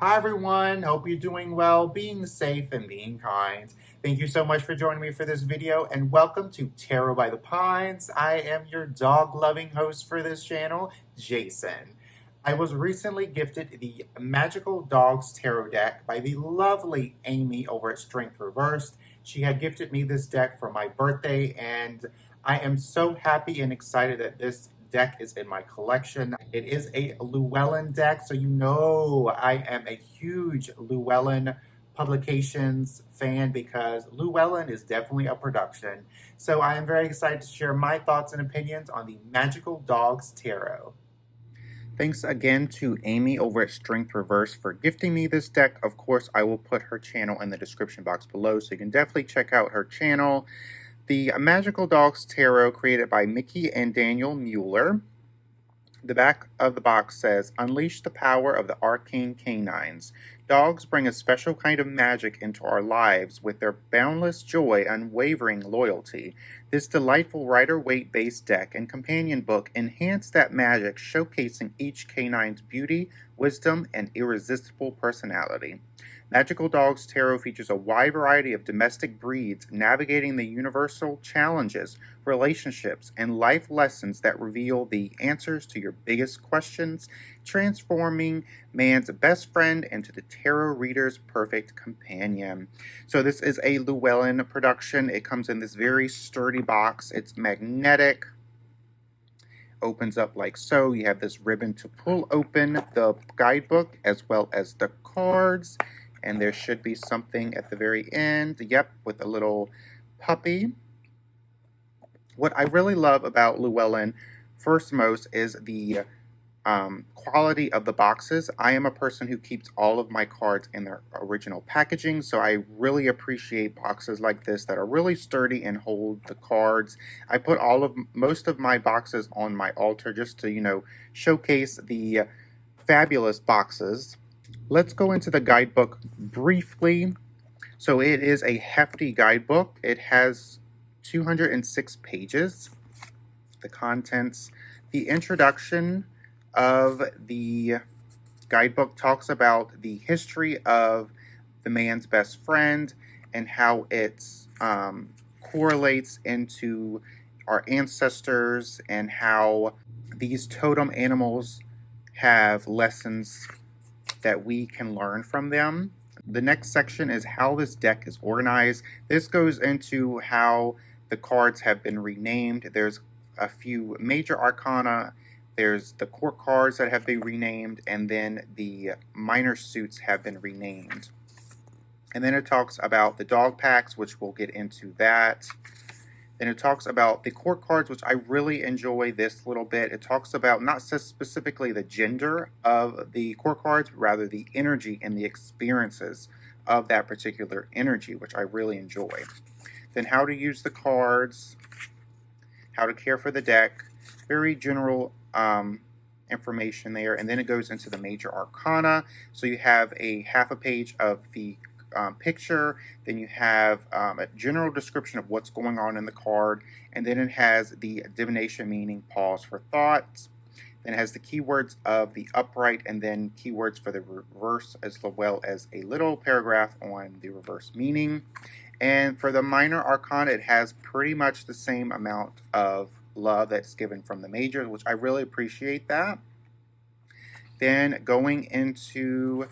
Hi everyone, hope you're doing well, being safe and being kind. Thank you so much for joining me for this video and welcome to Tarot by the Pines. I am your dog-loving host for this channel, Jason. I was recently gifted the Magical Dogs Tarot deck by the lovely Amy over at Strength Reversed. She had gifted me this deck for my birthday and I am so happy and excited that this deck is in my collection. It is a Llewellyn deck, so you know I am a huge Llewellyn publications fan because Llewellyn is definitely a production. So I am very excited to share my thoughts and opinions on the Magical Dogs Tarot. Thanks again to Amy over at Strength Reverse for gifting me this deck. Of course, I will put her channel in the description box below, so you can definitely check out her channel. The Magical Dogs Tarot, created by Mickey and Daniel Mueller. The back of the box says, "Unleash the power of the arcane canines. Dogs bring a special kind of magic into our lives with their boundless joy, unwavering loyalty. This delightful Rider-Waite based deck and companion book enhance that magic, showcasing each canine's beauty, wisdom, and irresistible personality." Magical Dogs Tarot features a wide variety of domestic breeds navigating the universal challenges, relationships, and life lessons that reveal the answers to your biggest questions, transforming man's best friend into the tarot reader's perfect companion. So this is a Llewellyn production. It comes in this very sturdy box. It's magnetic. Opens up like so. You have this ribbon to pull open the guidebook as well as the cards. And there should be something at the very end. Yep, with a little puppy. What I really love about Llewellyn, first most, is the quality of the boxes. I am a person who keeps all of my cards in their original packaging, so I really appreciate boxes like this that are really sturdy and hold the cards. I put most of my boxes on my altar just to, showcase the fabulous boxes. Let's go into the guidebook briefly. So it is a hefty guidebook. It has 206 pages. The contents, the introduction of the guidebook talks about the history of the man's best friend and how it correlates into our ancestors and how these totem animals have lessons that we can learn from them. The next section is how this deck is organized. This goes into how the cards have been renamed. There's a few major arcana. There's the court cards that have been renamed, and then the minor suits have been renamed. And then it talks about the dog packs, which we'll get into that. Then it talks about the court cards, which I really enjoy this little bit. It talks about not specifically the gender of the court cards, but rather the energy and the experiences of that particular energy, which I really enjoy. Then how to use the cards, how to care for the deck, very general information there. And then it goes into the major arcana. So you have a half a page of the picture, then you have a general description of what's going on in the card, and then it has the divination meaning, pause for thoughts. Then it has the keywords of the upright, and then keywords for the reverse, as well as a little paragraph on the reverse meaning. And for the minor arcana, it has pretty much the same amount of love that's given from the majors, which I really appreciate that. Then going into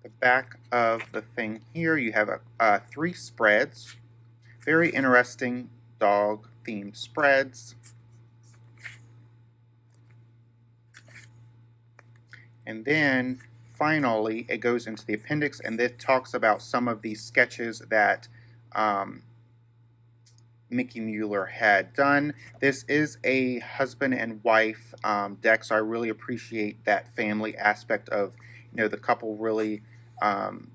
the back of the thing here, you have 3 spreads, very interesting dog themed spreads. And then finally it goes into the appendix, and it talks about some of these sketches that Mickey Mueller had done. This is a husband and wife deck, so I really appreciate that family aspect of the couple really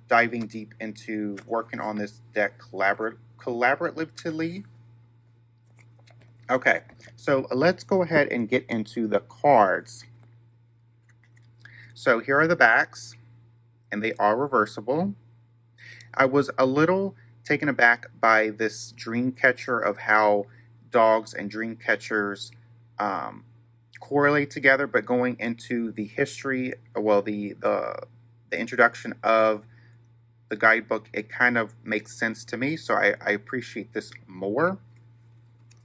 diving deep into working on this deck collaboratively. Okay, so let's go ahead and get into the cards. So here are the backs, and they are reversible. I was a little taken aback by this dream catcher of how dogs and dream catchers correlate together, but going into the history, well, the introduction of the guidebook, it kind of makes sense to me, so I appreciate this more.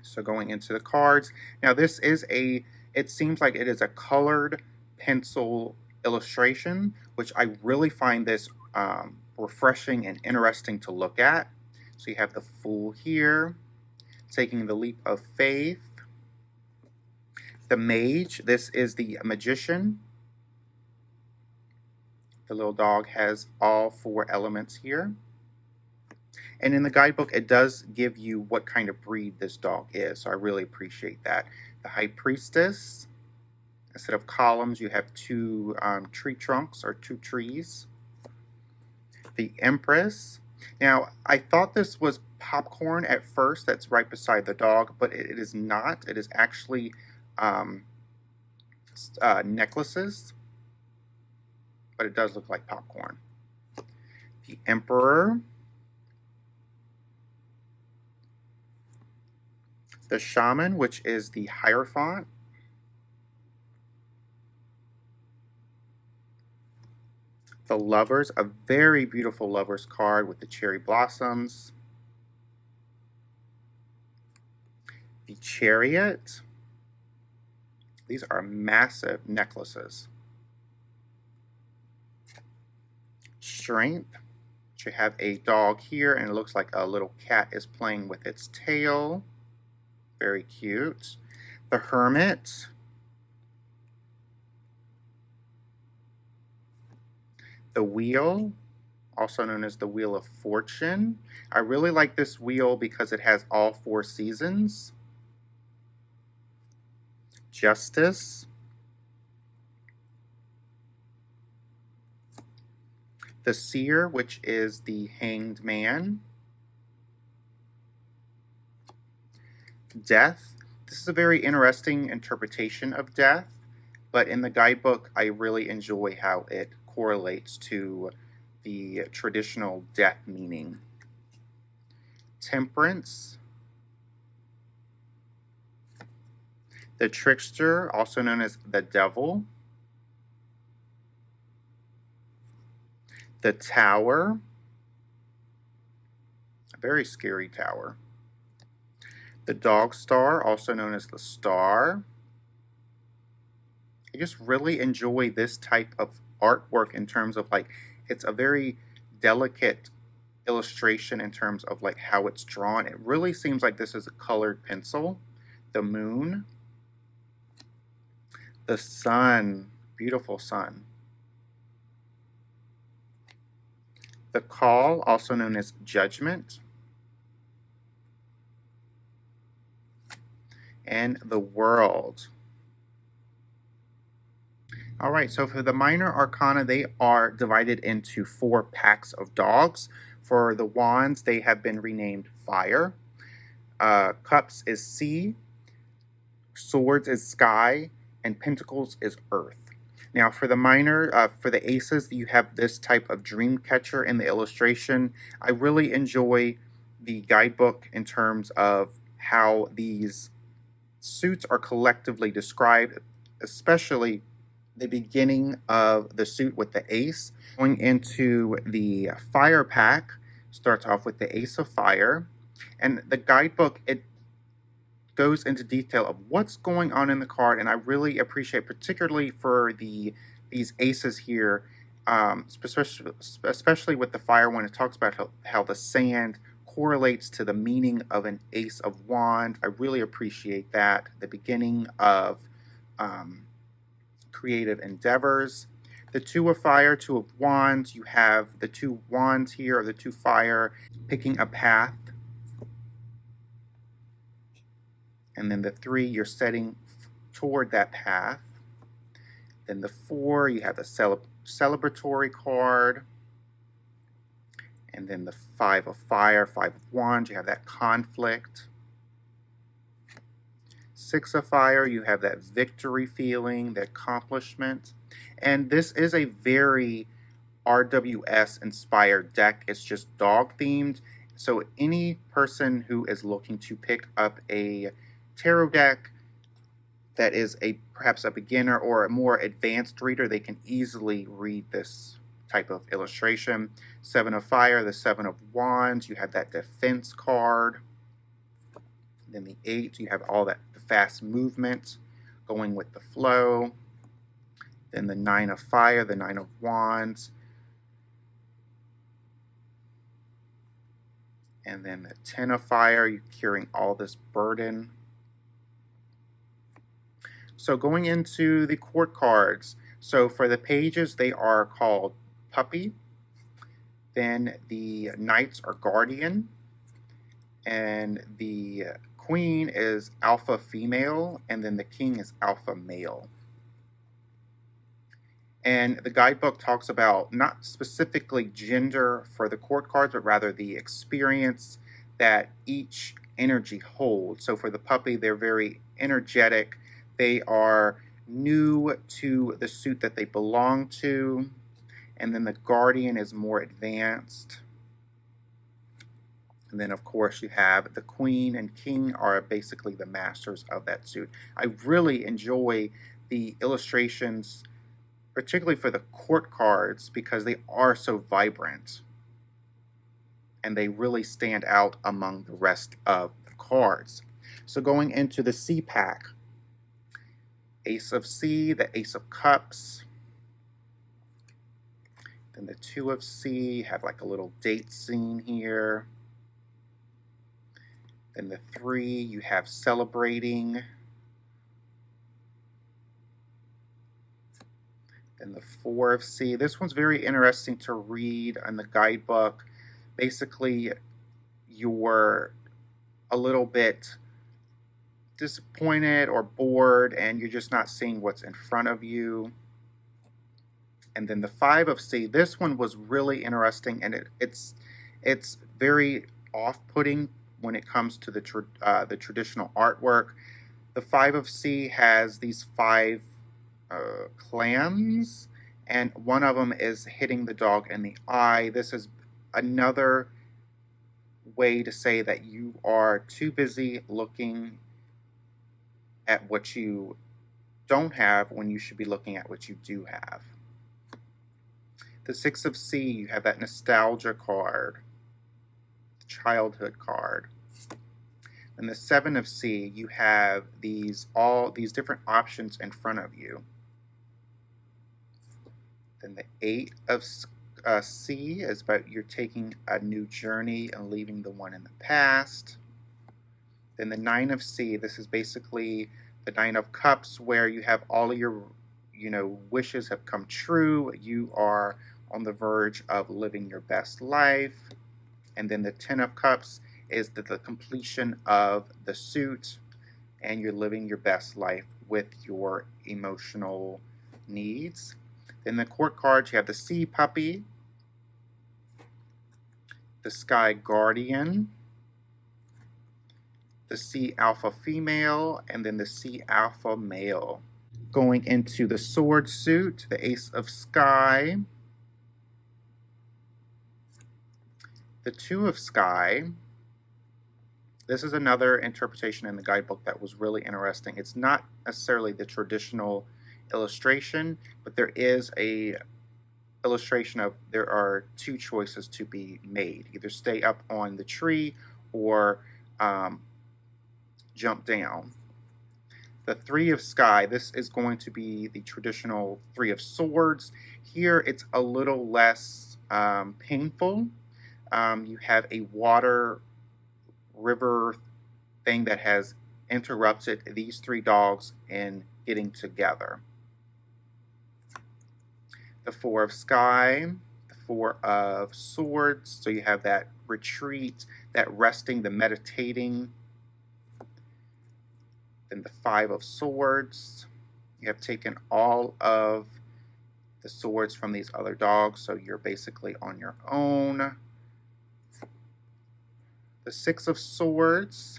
So going into the cards, now this is it seems like it is a colored pencil illustration, which I really find this refreshing and interesting to look at. So you have the Fool here, taking the leap of faith. The Mage, this is the Magician. The little dog has all 4 elements here. And in the guidebook, it does give you what kind of breed this dog is, so I really appreciate that. The High Priestess, instead of columns, you have 2 tree trunks or 2 trees. The Empress. Now, I thought this was popcorn at first, that's right beside the dog, but it is not. It is actually necklaces, but it does look like popcorn. The Emperor. The Shaman, which is the Hierophant. The Lovers, a very beautiful Lovers card with the cherry blossoms. The Chariot. These are massive necklaces. Strength. You have a dog here, and it looks like a little cat is playing with its tail. Very cute. The Hermit. The Wheel, also known as the Wheel of Fortune. I really like this wheel because it has all 4 seasons. Justice. The Seer, which is the Hanged Man. Death. This is a very interesting interpretation of death, but in the guidebook, I really enjoy how it correlates to the traditional death meaning. Temperance. The Trickster, also known as the Devil. The Tower. A very scary tower. The Dog Star, also known as the Star. I just really enjoy this type of artwork in terms of like, it's a very delicate illustration in terms of like how it's drawn. It really seems like this is a colored pencil. The Moon. The Sun, beautiful sun. The Call, also known as Judgment. And the World. Alright, so for the minor arcana, they are divided into 4 packs of dogs. For the wands, they have been renamed Fire. Cups is Sea. Swords is Sky. And Pentacles is Earth. Now for the minor, for the aces, you have this type of dream catcher in the illustration. I really enjoy the guidebook in terms of how these suits are collectively described, especially the beginning of the suit with the ace. Going into the fire pack, starts off with the Ace of Fire, and the guidebook, it goes into detail of what's going on in the card, and I really appreciate, particularly for these aces here, especially with the fire one, it talks about how the sand correlates to the meaning of an Ace of Wands. I really appreciate that. The beginning of creative endeavors. The Two of Fire, Two of Wands, you have the 2 wands here, or the 2 fire, picking a path. And then the 3, you're setting toward that path. Then the 4, you have the celebratory card. And then the 5 of Fire, 5 of Wands, you have that conflict. 6 of Fire, you have that victory feeling, the accomplishment. And this is a very RWS inspired deck. It's just dog themed. So any person who is looking to pick up a tarot deck, that is perhaps a beginner or a more advanced reader, they can easily read this type of illustration. Seven of Fire, the Seven of Wands, you have that defense card. Then the 8, you have all that the fast movement, going with the flow. Then the 9 of Fire, the 9 of Wands. And then the 10 of Fire, you're carrying all this burden. So going into the court cards, so for the pages, they are called Puppy. Then the Knights are Guardian. And the Queen is Alpha Female. And then the King is Alpha Male. And the guidebook talks about not specifically gender for the court cards, but rather the experience that each energy holds. So for the Puppy, they're very energetic. They are new to the suit that they belong to. And then the Guardian is more advanced. And then, of course, you have the Queen and King are basically the masters of that suit. I really enjoy the illustrations, particularly for the court cards, because they are so vibrant. And they really stand out among the rest of the cards. So going into the C pack, Ace of C, the Ace of Cups. Then the 2 of C, have like a little date scene here. Then the 3, you have Celebrating. Then the 4 of C. This one's very interesting to read in the guidebook. Basically, you're a little bit disappointed or bored and you're just not seeing what's in front of you. And then the 5 of C, this one was really interesting, and it's very off-putting when it comes to the traditional artwork. The 5 of C has these 5 clams, and one of them is hitting the dog in the eye. This is another way to say that you are too busy looking at what you don't have when you should be looking at what you do have. The 6 of C, you have that nostalgia card, the childhood card. And the 7 of C, you have all these different options in front of you. Then the 8 of C is about you're taking a new journey and leaving the one in the past. Then the 9 of C, this is basically the 9 of Cups, where you have all of your wishes have come true. You are on the verge of living your best life. And then the 10 of Cups is the completion of the suit, and you're living your best life with your emotional needs. Then the court cards, you have the Sea Puppy, the Sky Guardian, the Sea Alpha Female, and then the Sea Alpha Male. Going into the sword suit, the Ace of Sky, the 2 of Sky. This is another interpretation in the guidebook that was really interesting. It's not necessarily the traditional illustration, but there is a illustration of there are 2 choices to be made. Either stay up on the tree or jump down. The 3 of Sky, this is going to be the traditional 3 of Swords. Here it's a little less painful. You have a water river thing that has interrupted these 3 dogs in getting together. The 4 of Sky, the 4 of Swords, so you have that retreat, that resting, the meditating. Then the 5 of Swords, you have taken all of the swords from these other dogs, so you're basically on your own. The 6 of Swords,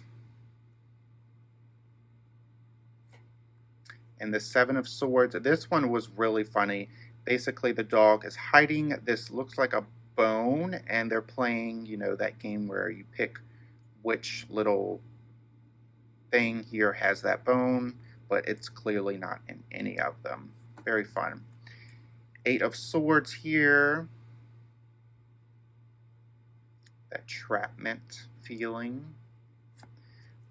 and the 7 of Swords. This one was really funny. Basically, the dog is hiding. This looks like a bone, and they're playing, that game where you pick which little thing here has that bone. but it's clearly not in any of them. Very fun. 8 of Swords here. That trapment feeling.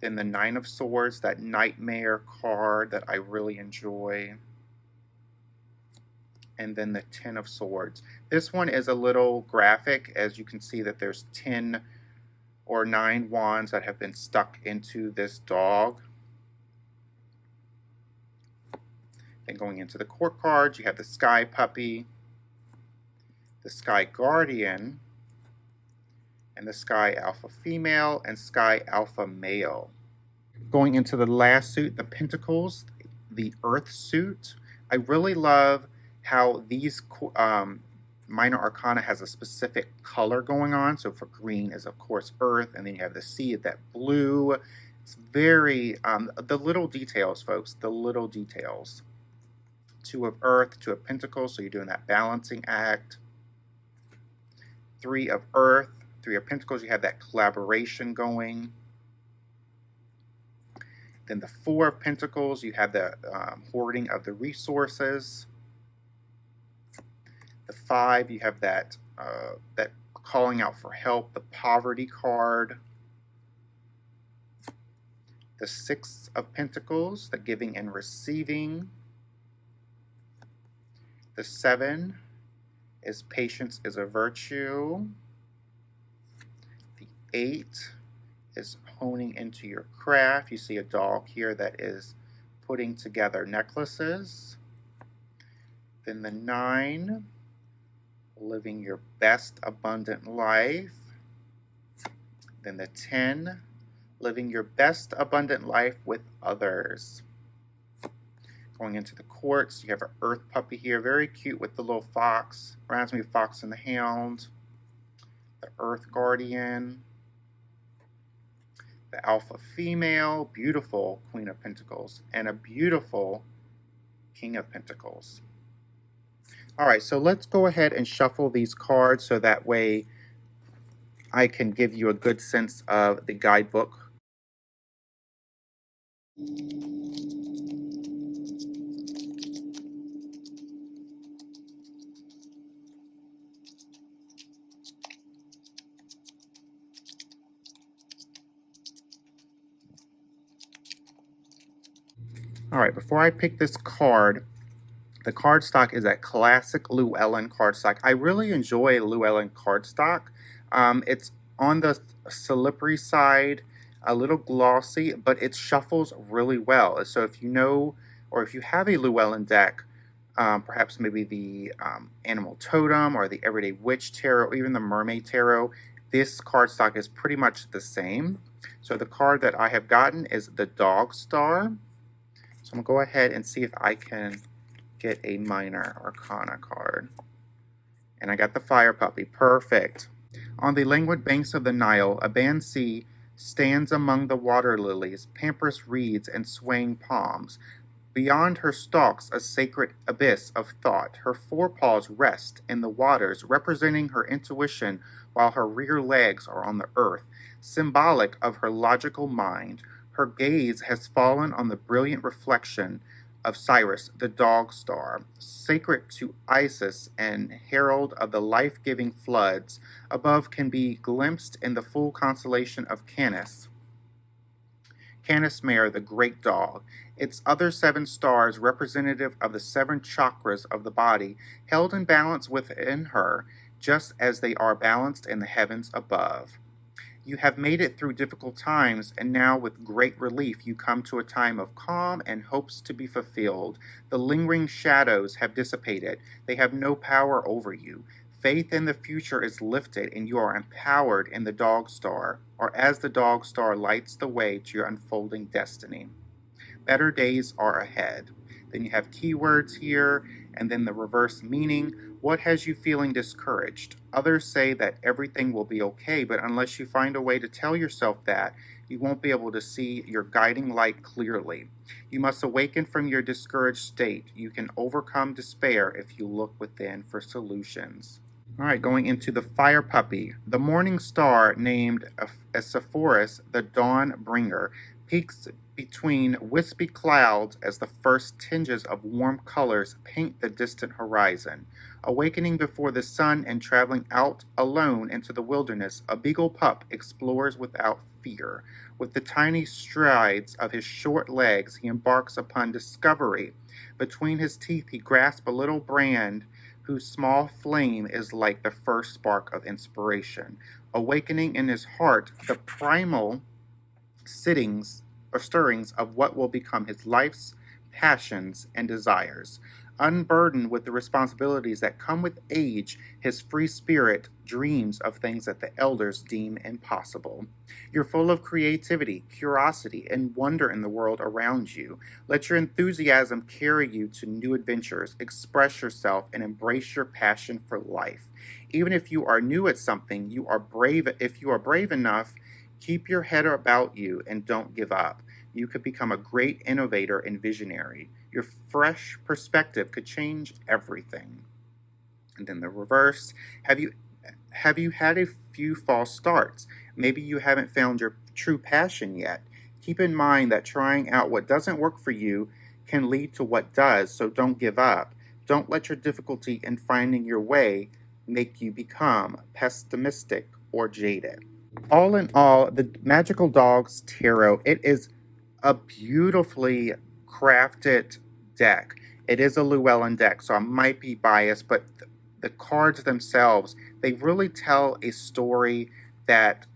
Then the 9 of Swords, that Nightmare card that I really enjoy. And then the 10 of Swords. This one is a little graphic, as you can see that there's 10 or 9 wands that have been stuck into this dog. Then going into the court cards, you have the Sky Puppy, the Sky Guardian, and the Sky Alpha Female and Sky Alpha Male. Going into the last suit, the Pentacles, the Earth suit. I really love how these minor arcana has a specific color going on. So for green is of course Earth, and then you have the sea, that blue. It's very, the little details, folks, the little details. 2 of Earth, 2 of Pentacles, so you're doing that balancing act. 3 of Earth, 3 of Pentacles, you have that collaboration going. Then the 4 of Pentacles, you have the hoarding of the resources. The 5, you have that that calling out for help, the poverty card. The 6 of Pentacles, the giving and receiving. The 7 is patience is a virtue. The 8 is honing into your craft. You see a dog here that is putting together necklaces. Then the 9, living your best abundant life. Then the 10, living your best abundant life with others. Going into the courts, you have an Earth Puppy here, very cute with the little fox. Reminds me of Fox and the Hound. The Earth Guardian. The Alpha Female, beautiful Queen of Pentacles, and a beautiful King of Pentacles. All right, so let's go ahead and shuffle these cards so that way I can give you a good sense of the guidebook. All right, before I pick this card, the cardstock is that classic Llewellyn cardstock. I really enjoy Llewellyn cardstock. It's on the slippery side, a little glossy, but it shuffles really well. So if you know, or if you have a Llewellyn deck, perhaps maybe the Animal Totem or the Everyday Witch Tarot, or even the Mermaid Tarot, this cardstock is pretty much the same. So the card that I have gotten is the Dog Star. So I'm going to go ahead and see if I can get a minor arcana card. And I got the Fire Puppy. Perfect. On the languid banks of the Nile, a Banshee stands among the water lilies, pampas reeds, and swaying palms. Beyond her stalks a sacred abyss of thought. Her forepaws rest in the waters, representing her intuition, while her rear legs are on the earth, symbolic of her logical mind. Her gaze has fallen on the brilliant reflection of Sirius, the Dog Star, sacred to Isis and herald of the life-giving floods. Above can be glimpsed in the full constellation of Canis. Canis Mare, the great dog. Its other 7 stars, representative of the 7 chakras of the body, held in balance within her, just as they are balanced in the heavens above. You have made it through difficult times, and now with great relief you come to a time of calm and hopes to be fulfilled. The lingering shadows have dissipated. They have no power over you. Faith in the future is lifted, and you are empowered in the Dog Star, or as the Dog Star lights the way to your unfolding destiny. Better days are ahead. Then you have keywords here, and then the reverse meaning. What has you feeling discouraged? Others say that everything will be okay, but unless you find a way to tell yourself that, you won't be able to see your guiding light clearly. You must awaken from your discouraged state. You can overcome despair if you look within for solutions. All right, going into the Fire Puppy. The morning star, named Sepphoris, the dawn bringer, peeks between wispy clouds as the first tinges of warm colors paint the distant horizon. Awakening before the sun and traveling out alone into the wilderness, a beagle pup explores without fear. With the tiny strides of his short legs, he embarks upon discovery. Between his teeth, he grasps a little brand whose small flame is like the first spark of inspiration. Awakening in his heart the primal sittings or stirrings of what will become his life's passions and desires. Unburdened with the responsibilities that come with age, his free spirit dreams of things that the elders deem impossible. You're full of creativity, curiosity, and wonder in the world around you. Let your enthusiasm carry you to new adventures. Express yourself and embrace your passion for life. Even if you are new at something, if you are brave enough, keep your head about you and don't give up. You could become a great innovator and visionary. Your fresh perspective could change everything. And then the reverse. Have you had a few false starts? Maybe you haven't found your true passion yet. Keep in mind that trying out what doesn't work for you can lead to what does, so don't give up. Don't let your difficulty in finding your way make you become pessimistic or jaded. All in all, the Magical Dogs Tarot, it is a beautifully crafted deck. It is a Llewellyn deck, so I might be biased, but the cards themselves, they really tell a story that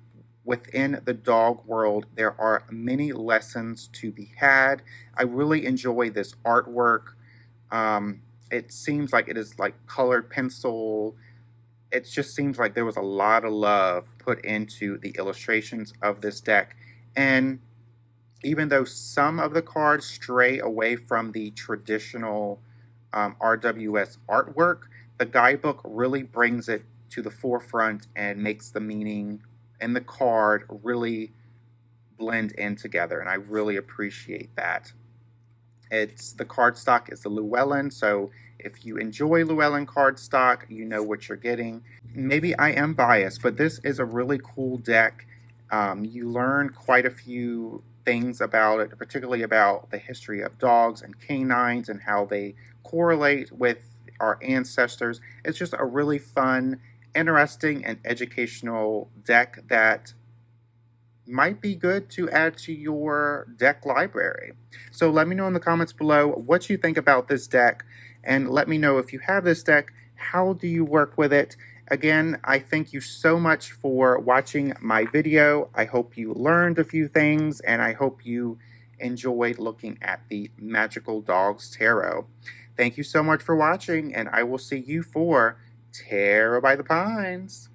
within the dog world, there are many lessons to be had. I really enjoy this artwork. It seems like it is like colored pencil. It just seems like there was a lot of love put into the illustrations of this deck. And even though some of the cards stray away from the traditional RWS artwork, the guidebook really brings it to the forefront and makes the meaning and the card really blend in together. And I really appreciate that. The cardstock is the Llewellyn, so if you enjoy Llewellyn cardstock, you know what you're getting. Maybe I am biased, but this is a really cool deck. You learn quite a few things about it, particularly about the history of dogs and canines and how they correlate with our ancestors. It's just a really fun, interesting, and educational deck that might be good to add to your deck library. So let me know in the comments below what you think about this deck, and let me know if you have this deck, how do you work with it? Again, I thank you so much for watching my video. I hope you learned a few things, and I hope you enjoyed looking at the Magical Dogs Tarot. Thank you so much for watching, and I will see you for Tarot by the Pines.